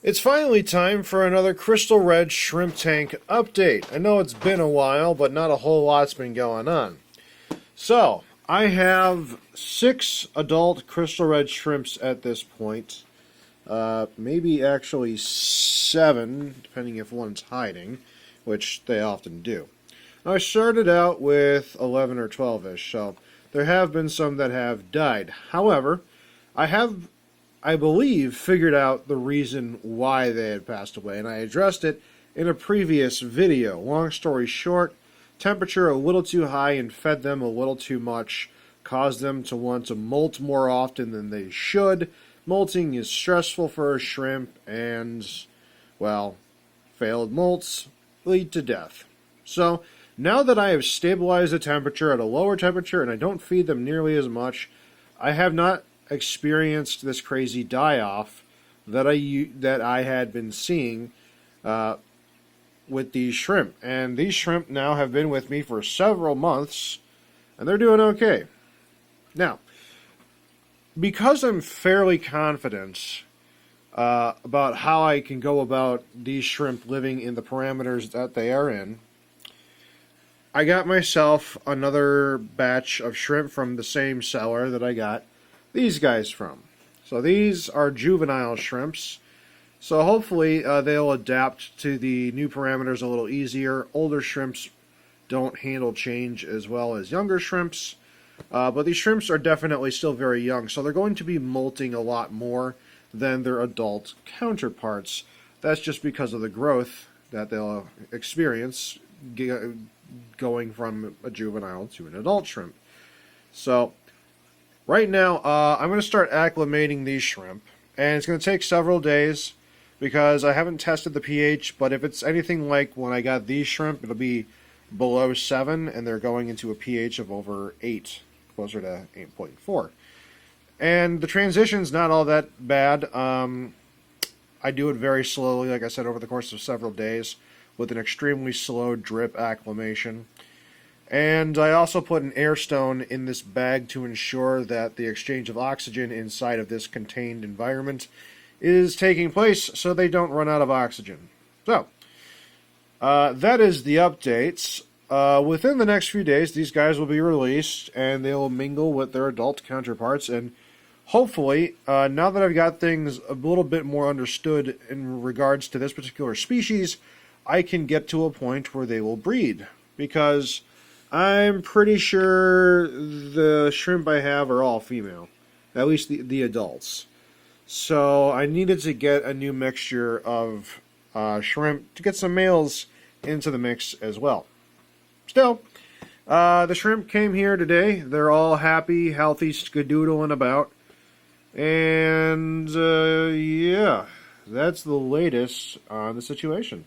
It's finally time for another Crystal Red Shrimp Tank update. I know it's been a while, but not a whole lot's been going on. So, I have 6 adult Crystal Red Shrimps at this point. Maybe actually 7, depending if one's hiding, which they often do. I started out with 11 or 12-ish, so there have been some that have died. However, I believe, figured out the reason why they had passed away, and I addressed it in a previous video. Long story short, temperature a little too high and fed them a little too much caused them to want to molt more often than they should. Molting is stressful for a shrimp, and, well, failed molts lead to death. So, now that I have stabilized the temperature at a lower temperature and I don't feed them nearly as much, I have not experienced this crazy die-off that I had been seeing with these shrimp. And these shrimp now have been with me for several months, and they're doing okay. Now, because I'm fairly confident about how I can go about these shrimp living in the parameters that they are in, I got myself another batch of shrimp from the same seller that I got these guys from. So these are juvenile shrimps. So hopefully they'll adapt to the new parameters a little easier. Older shrimps don't handle change as well as younger shrimps. But these shrimps are definitely still very young, so they're going to be molting a lot more than their adult counterparts. That's just because of the growth that they'll experience going from a juvenile to an adult shrimp. So right now, I'm going to start acclimating these shrimp, and it's going to take several days because I haven't tested the pH, but if it's anything like when I got these shrimp, it'll be below 7, and they're going into a pH of over 8, closer to 8.4. And the transition's not all that bad. I do it very slowly, like I said, over the course of several days, with an extremely slow drip acclimation. And I also put an air stone in this bag to ensure that the exchange of oxygen inside of this contained environment is taking place so they don't run out of oxygen. So, that is the updates. Within the next few days, these guys will be released and they will mingle with their adult counterparts. And hopefully, now that I've got things a little bit more understood in regards to this particular species, I can get to a point where they will breed. Because I'm pretty sure the shrimp I have are all female, at least the adults. So I needed to get a new mixture of shrimp to get some males into the mix as well. Still, the shrimp came here today. They're all happy, healthy, skadoodling about. And yeah, that's the latest on the situation.